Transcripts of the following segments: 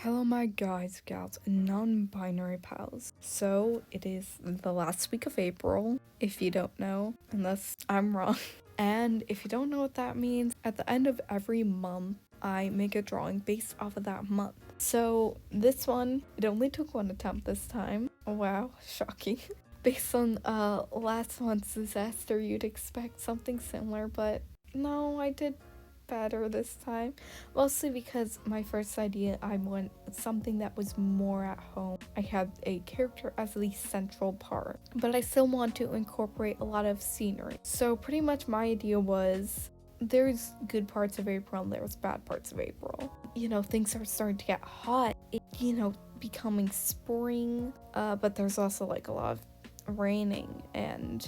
Hello, my guys, gals, and non binary pals. So, it is the last week of April, if you don't know, unless I'm wrong. And if you don't know what that means, at the end of every month, I make a drawing based off of that month. So, this one, it only took one attempt this time. Wow, shocking. Based on last month's disaster, you'd expect something similar, but no, I did better this time. Mostly because my first idea, I want something that was more at home. I had a character as the central part, but I still want to incorporate a lot of scenery. So pretty much my idea was there's good parts of April and there's bad parts of April. Things are starting to get hot. Becoming spring, but there's also like a lot of raining and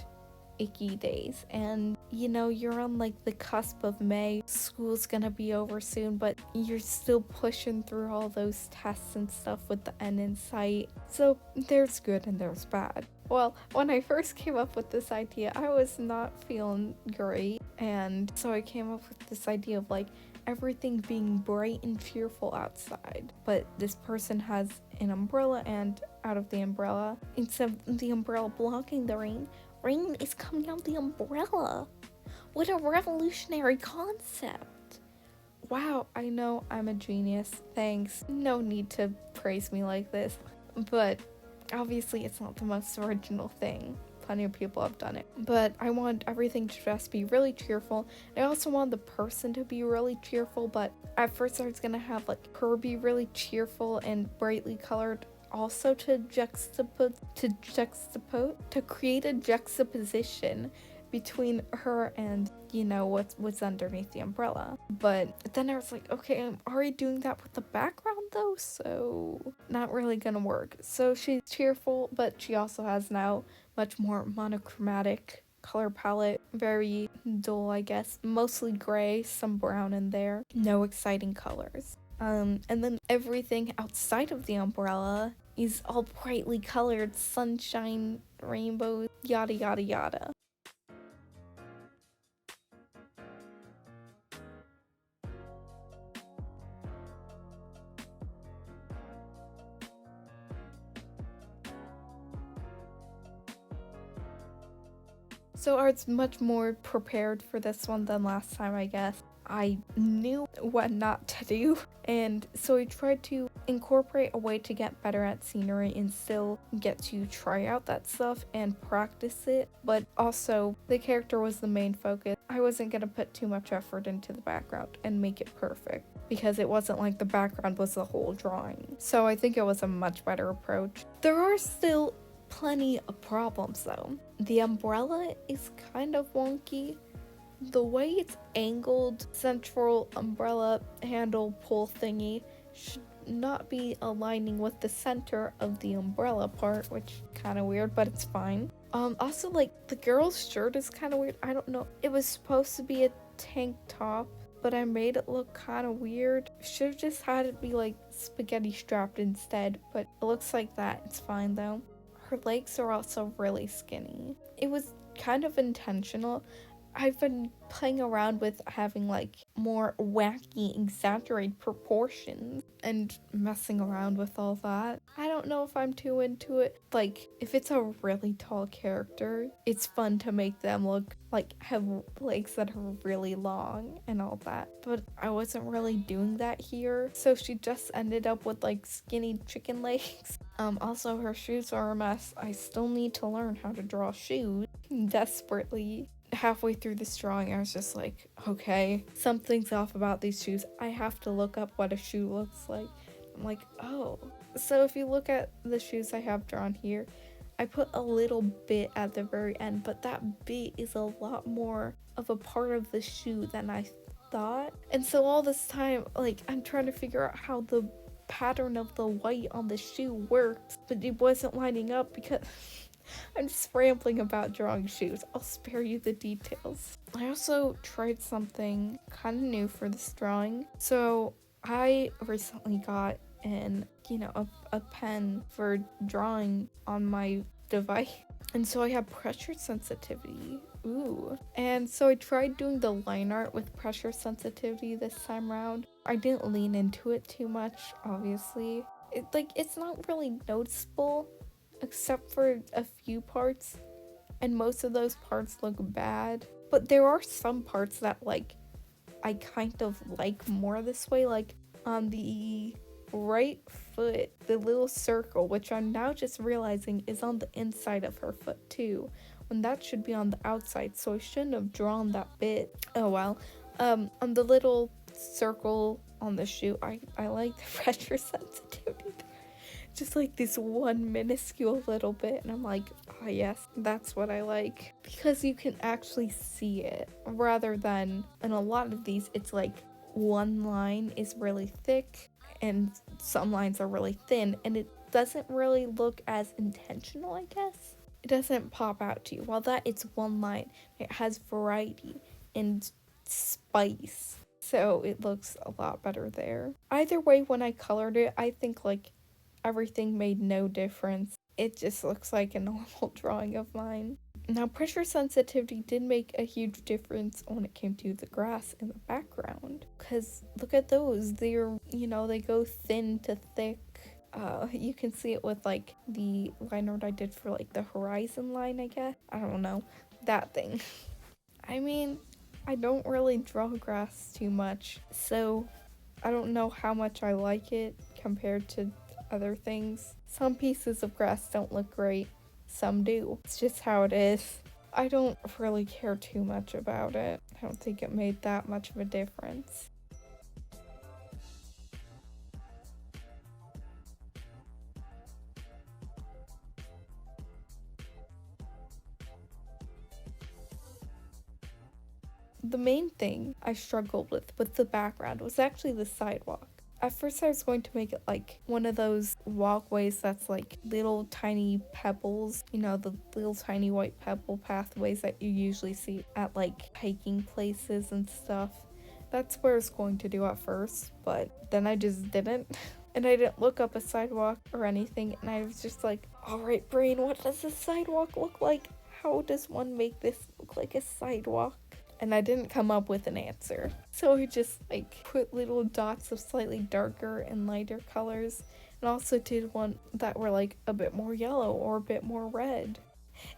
icky days, and you're on like the cusp of May. School's gonna be over soon, but you're still pushing through all those tests and stuff with the end in sight. So there's good and there's bad. Well, when I first came up with this idea, I was not feeling great, and so I came up with this idea of like everything being bright and cheerful outside, but this person has an umbrella, and out of the umbrella, instead of the umbrella blocking the rain is coming out the umbrella. What a revolutionary concept. Wow, I know I'm a genius. Thanks. No need to praise me like this. But obviously it's not the most original thing. Plenty of people have done it. But I want everything to just be really cheerful. I also want the person to be really cheerful, but at first I was gonna have like her be really cheerful and brightly colored, also to create a juxtaposition between her and what's underneath the umbrella. But then I was like, okay, I'm already doing that with the background though, so not really gonna work. So she's cheerful, but she also has now much more monochromatic color palette, very dull, I guess, mostly gray, some brown in there, no exciting colors. And then everything outside of the umbrella is all brightly colored, sunshine, rainbows, yada yada yada. So I was much more prepared for this one than last time, I guess. I knew what not to do, and so I tried to incorporate a way to get better at scenery and still get to try out that stuff and practice it, but also the character was the main focus. I wasn't gonna put too much effort into the background and make it perfect, because it wasn't like the background was the whole drawing. So I think it was a much better approach. There are still plenty of problems though. The umbrella is kind of wonky. The way it's angled, central umbrella handle pull thingy should not be aligning with the center of the umbrella part, which kind of weird, but it's fine. Also, like, the girl's shirt is kind of weird. I don't know. It was supposed to be a tank top, but I made it look kind of weird. Should have just had it be like spaghetti strapped instead, but it looks like that. It's fine though. Her legs are also really skinny. It was kind of intentional. I've been playing around with having like more wacky, exaggerated proportions and messing around with all that. I don't know if I'm too into it. Like, if it's a really tall character, it's fun to make them look like have legs that are really long and all that. But I wasn't really doing that here. So she just ended up with like skinny chicken legs. Also her shoes are a mess. I still need to learn how to draw shoes desperately. Halfway through this drawing, I was just like, okay, something's off about these shoes. I have to look up what a shoe looks like. I'm like, oh. So if you look at the shoes I have drawn here, I put a little bit at the very end, but that bit is a lot more of a part of the shoe than I thought. And so all this time, like, I'm trying to figure out how the pattern of the white on the shoe works, but it wasn't lining up because I'm just rambling about drawing shoes. I'll spare you the details. I also tried something kind of new for this drawing. So I recently got a pen for drawing on my device. And so I have pressure sensitivity. Ooh. And so I tried doing the line art with pressure sensitivity this time around. I didn't lean into it too much, obviously. It's not really noticeable except for a few parts, and most of those parts look bad. But there are some parts that like I kind of like more this way, like on the right foot, the little circle, which I'm now just realizing is on the inside of her foot too, when that should be on the outside, so I shouldn't have drawn that bit. Oh well. On the little circle on the shoe, I like the pressure sensitivity there. Just like this one minuscule little bit, and I'm like, oh yes, that's what I like, because you can actually see it, rather than in a lot of these it's like one line is really thick and some lines are really thin, and it doesn't really look as intentional, I guess. It doesn't pop out to you, while that it's one line, it has variety and spice, so it looks a lot better there. Either way, when I colored it, I think like everything made no difference. It just looks like a normal drawing of mine. Now, pressure sensitivity did make a huge difference when it came to the grass in the background. Because look at those. They're, they go thin to thick. You can see it with like the line art I did for like the horizon line, I guess. I don't know. That thing. I mean, I don't really draw grass too much, so I don't know how much I like it compared to other things. Some pieces of grass don't look great, some do. It's just how it is. I don't really care too much about it. I don't think it made that much of a difference. The main thing I struggled with the background was actually the sidewalk. At first I was going to make it like one of those walkways that's like little tiny pebbles, the little tiny white pebble pathways that you usually see at like hiking places and stuff. That's what I was going to do at first, but then I just didn't. And I didn't look up a sidewalk or anything, and I was just like, alright brain, what does a sidewalk look like? How does one make this look like a sidewalk? And I didn't come up with an answer. So I just like put little dots of slightly darker and lighter colors, and also did one that were like a bit more yellow or a bit more red.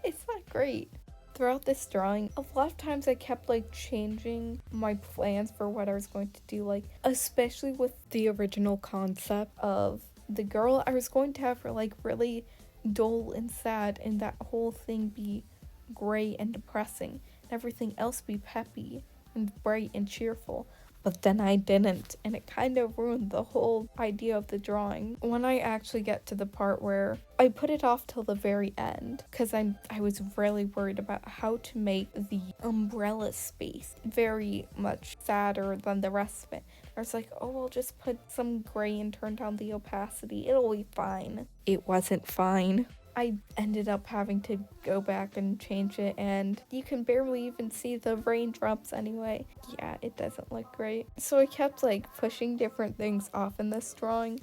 It's not great. Throughout this drawing, a lot of times I kept like changing my plans for what I was going to do, like especially with the original concept of the girl. I was going to have her like really dull and sad, and that whole thing be gray and depressing, everything else be peppy and bright and cheerful. But then I didn't, and it kind of ruined the whole idea of the drawing. When I actually get to the part where I put it off till the very end, because I was really worried about how to make the umbrella space very much sadder than the rest of it. I was like, oh, I'll just put some gray and turn down the opacity. It'll be fine. It wasn't fine. I ended up having to go back and change it, and you can barely even see the raindrops anyway. Yeah, it doesn't look great. So I kept like pushing different things off in this drawing,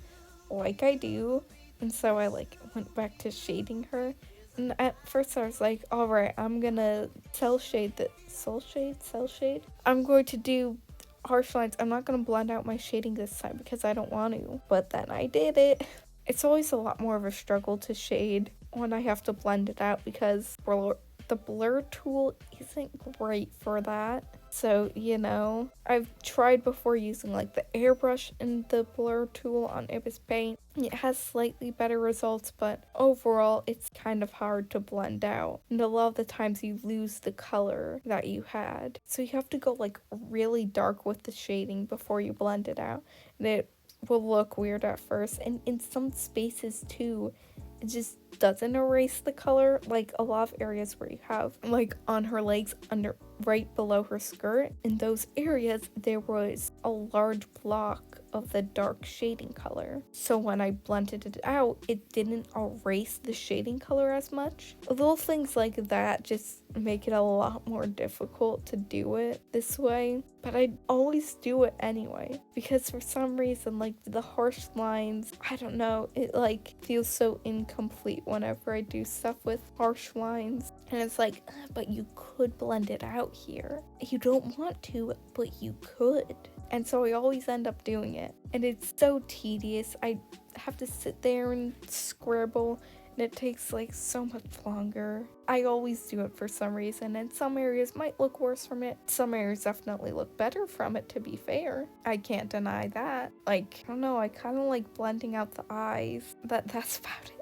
like I do, and so I like went back to shading her. And at first I was like, alright, I'm gonna cell shade. I'm going to do harsh lines. I'm not gonna blend out my shading this time because I don't want to. But then I did it. It's always a lot more of a struggle to shade when I have to blend it out, because the blur tool isn't great for that. So, I've tried before using like the airbrush and the blur tool on Ibis Paint. It has slightly better results, but overall it's kind of hard to blend out. And a lot of the times you lose the color that you had. So you have to go like really dark with the shading before you blend it out. And it will look weird at first, and in some spaces too, it just doesn't erase the color. Like a lot of areas where you have like on her legs, under right below her skirt, in those areas there was a large block of the dark shading color. So when I blended it out, it didn't erase the shading color as much. Little things like that just make it a lot more difficult to do it this way. But I always do it anyway, because for some reason, like the harsh lines, I don't know, it like feels so incomplete whenever I do stuff with harsh lines. And it's like, but you could blend it out here. You don't want to, but you could. And so I always end up doing it. And it's so tedious. I have to sit there and scribble, and it takes like so much longer. I always do it for some reason, and some areas might look worse from it. Some areas definitely look better from it, to be fair. I can't deny that. Like, I don't know, I kind of like blending out the eyes. That's about it.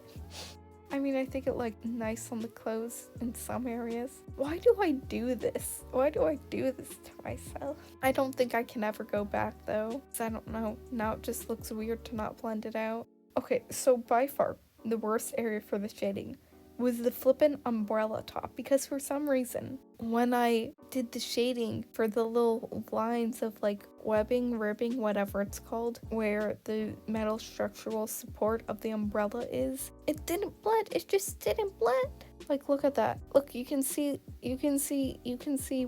I mean, I think it looked nice on the clothes in some areas. Why do I do this? Why do I do this to myself? I don't think I can ever go back though, because I don't know. Now it just looks weird to not blend it out. Okay, so by far, the worst area for the shading was the flippin' umbrella top, because for some reason, when I did the shading for the little lines of like webbing, ribbing, whatever it's called, where the metal structural support of the umbrella is, it didn't blend. It just didn't blend. Like, look at that. Look, you can see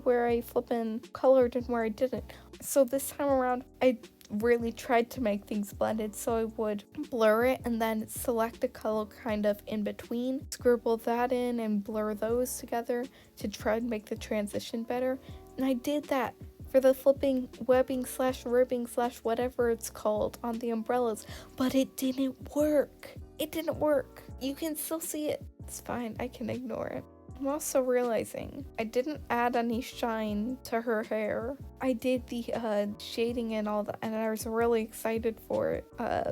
where I flippin' colored and where I didn't. So this time around, I really tried to make things blended, so I would blur it and then select a color kind of in between, scribble that in and blur those together to try and make the transition better. And I did that for the flipping webbing slash ribbing slash whatever it's called on the umbrellas, but it didn't work. It didn't work. You can still see it. It's fine, I can ignore it. I'm also realizing I didn't add any shine to her hair. I did the shading and all that, and I was really excited for it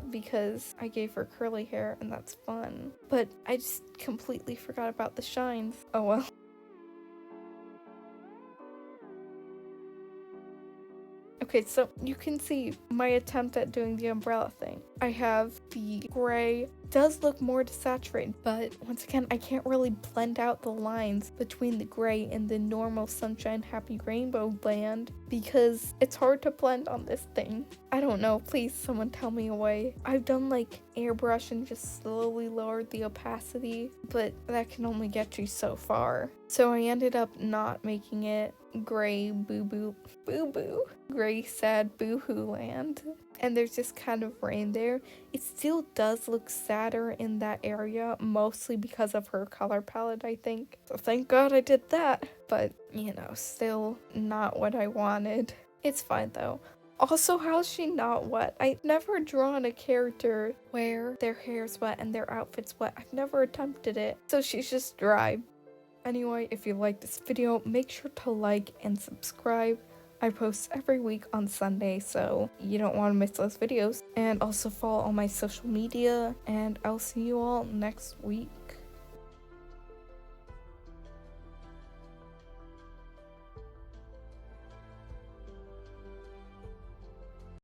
because I gave her curly hair and that's fun. But I just completely forgot about the shines. Oh well. Okay, so you can see my attempt at doing the umbrella thing. I have the gray, does look more desaturated, but once again, I can't really blend out the lines between the gray and the normal sunshine happy rainbow land because it's hard to blend on this thing. I don't know, please someone tell me a way. I've done like airbrush and just slowly lowered the opacity, but that can only get you so far. So I ended up not making it gray boo-boo, gray sad boo-hoo land. And there's just kind of rain there. It still does look sadder in that area, mostly because of her color palette, I think. So thank God I did that. But, you know, still not what I wanted. It's fine though. Also, how's she not wet? I've never drawn a character where their hair's wet and their outfit's wet. I've never attempted it. So she's just dry. Anyway, if you like this video, make sure to like and subscribe. I post every week on Sunday, so you don't want to miss those videos. And also follow all my social media, and I'll see you all next week.